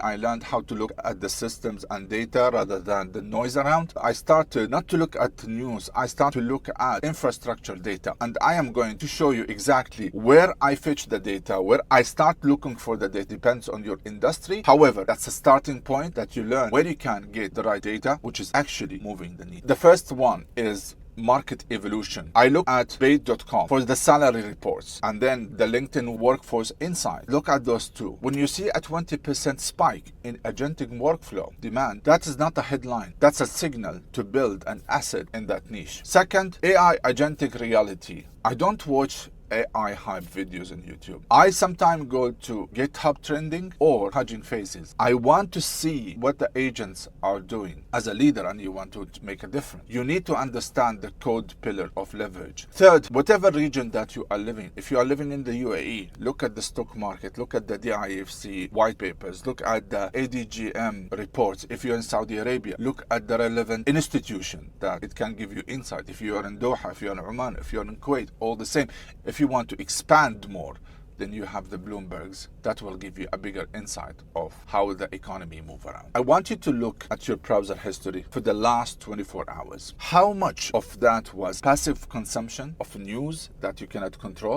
I learned how to look at the systems and data rather than the noise around. I started not to look at news, I start to look at infrastructure data. And I am going to show you exactly where I fetch the data, where I start looking for the data. Depends on your industry. However, that's a starting point that you learn where you can get the right data, which is actually moving the needle. The first one is market evolution. I look at Paid.com for the salary reports and then the LinkedIn Workforce Insight. Look at those two. When you see a 20% spike in agentic workflow demand, that is not a headline. That's a signal to build an asset in that niche. Second, AI agentic reality. I don't watch AI hype videos on YouTube. I sometimes go to GitHub trending or Hugging Faces. I want to see what the agents are doing. As a leader and you want to make a difference, you need to understand the code pillar of leverage. Third, whatever region that you are living, if you are living in the UAE, look at the stock market, look at the DIFC white papers, look at the ADGM reports. If you're in Saudi Arabia, look at the relevant institution that it can give you insight. If you are in Doha, if you're in Oman, if you're in Kuwait, all the same. If you want to expand more, then you have the Bloombergs. That will give you a bigger insight of how the economy move around. I want you to look at your browser history for the last 24 hours. How much of that was passive consumption of news that you cannot control?